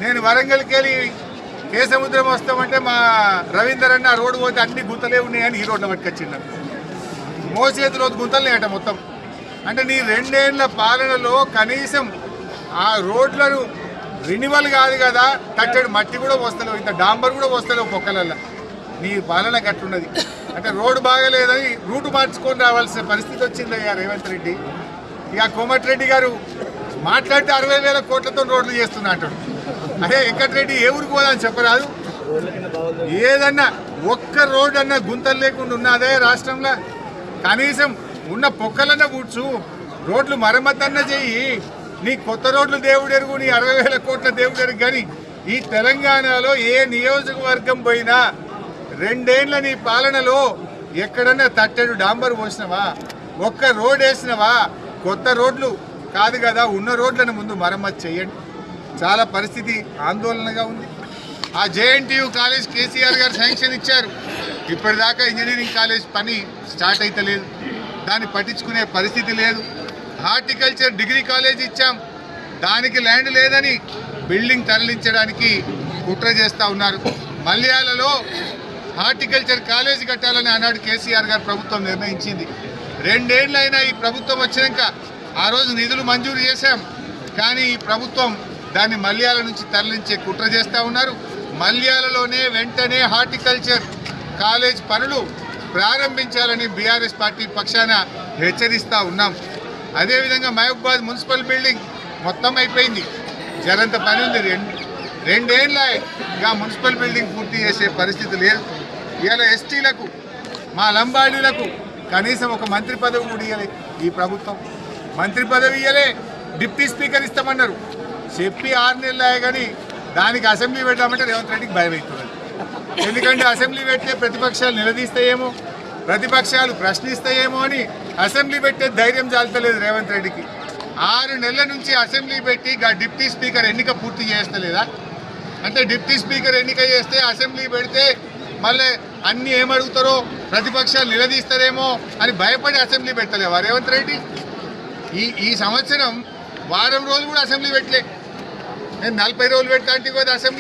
నేను వరంగల్కి వెళ్ళి కేసముద్రం వస్తామంటే మా రవీందర్ అన్న రోడ్డు పోతే అన్ని గుంతలే ఉన్నాయని ఈ రోడ్లో పట్టుకొచ్చిండు. మోసేతిలో గుంతలే అట మొత్తం. అంటే నీ 2 ఏళ్ల పాలనలో కనీసం ఆ రోడ్లను రినివల్ కాదు కదా, తట్టడి మట్టి కూడా వస్తలేవు, ఇంత డాంబర్ కూడా వస్తలేవు పొక్కలల్లో. నీ పాలన గట్లున్నది. అంటే రోడ్డు బాగలేదని రూటు మార్చుకొని రావాల్సిన పరిస్థితి వచ్చిందయ్యా రేవంత్ రెడ్డి. ఇక కోమటిరెడ్డి గారు మాట్లాడితే 60,000 కోట్లతో రోడ్లు చేస్తున్నా అంటాడు. అదే వెంకటరెడ్డి ఏ ఊరికి పోదని చెప్పరాదు. ఏదన్నా ఒక్క రోడ్డు అన్నా గుంతలు లేకుండా ఉన్నదే రాష్ట్రంలో. కనీసం ఉన్న పొక్కలన్నా కూర్చు, రోడ్లు మరమ్మతన్నా చెయ్యి. నీ కొత్త రోడ్లు దేవుడెరుగు, నీ 60,000 కోట్ల దేవుడెరుగు. కానీ ఈ తెలంగాణలో ఏ నియోజకవర్గం పోయినా 2 ఏళ్ల నీ పాలనలో ఎక్కడన్నా తట్టెడు డాంబర్ పోసినవా, ఒక్క రోడ్ వేసినవా? కొత్త రోడ్లు కాదు కదా, ఉన్న రోడ్లను ముందు మరమ్మతు చేయండి. చాలా పరిస్థితి ఆందోళనగా ఉంది. ఆ జేఎన్టీయూ కాలేజ్ కేసీఆర్ గారు శాంక్షన్ ఇచ్చారు. ఇప్పటిదాకా ఇంజనీరింగ్ కాలేజ్ పని స్టార్ట్ అయితే లేదు, దాన్ని పట్టించుకునే పరిస్థితి లేదు. హార్టికల్చర్ డిగ్రీ కాలేజ్ ఇచ్చాం, దానికి ల్యాండ్ లేదని బిల్డింగ్ తరలించడానికి కుట్ర చేస్తూ ఉన్నారు. మల్యాలలో హార్టికల్చర్ కాలేజ్ కట్టాలని ఆనాడు కేసీఆర్ గారు ప్రభుత్వం నిర్ణయించింది. 2 ఏళ్ళైనా ఈ ప్రభుత్వం వచ్చినాక ఆ రోజు నిధులు మంజూరు చేశాం, కానీ ఈ ప్రభుత్వం దాన్ని మల్యాల నుంచి తరలించే కుట్ర చేస్తూ ఉన్నారు. మల్యాలలోనే వెంటనే హార్టికల్చర్ కాలేజ్ పనులు ప్రారంభించాలని బీఆర్ఎస్ పార్టీ పక్షాన హెచ్చరిస్తూ ఉన్నాం. అదేవిధంగా మహబూబాద్ మున్సిపల్ బిల్డింగ్ మొత్తం అయిపోయింది, జరంత పని ఉంది. 2 ఏళ్ళగా మున్సిపల్ బిల్డింగ్ పూర్తి చేసే పరిస్థితి లేదు. ఇలా ఎస్టీలకు, మా లంబాడీలకు కనీసం ఒక మంత్రి పదవి కూడా ఇవ్వలే ఈ ప్రభుత్వం. మంత్రి పదవి ఇవ్వలే, డిప్యూటీ స్పీకర్ ఇస్తామన్నారు. చెప్పి 6 నెలలు కానీ దానికి అసెంబ్లీ పెట్టామంటే రేవంత్ రెడ్డికి భయం అవుతున్నది. ఎందుకంటే అసెంబ్లీ పెడితే ప్రతిపక్షాలు నిలదీస్తాయేమో, ప్రతిపక్షాలు ప్రశ్నిస్తాయేమో అని అసెంబ్లీ పెట్టే ధైర్యం చాలతలేదు రేవంత్ రెడ్డికి. 6 నెలల నుంచి అసెంబ్లీ పెట్టి డిప్యూటీ స్పీకర్ ఎన్నిక పూర్తి చేస్తలేదా? అంటే డిప్యూటీ స్పీకర్ ఎన్నిక చేస్తే అసెంబ్లీ పెడితే మళ్ళీ అన్నీ ఏమడుగుతారో, ప్రతిపక్షాలు నిలదీస్తారేమో అని భయపడి అసెంబ్లీ పెట్టలేవా రేవంత్ రెడ్డి? ఈ సంవత్సరం వారం రోజులు కూడా అసెంబ్లీ పెట్టలే. నేను 40 రోజులు పెట్టడానికి పోతే అసెంబ్లీ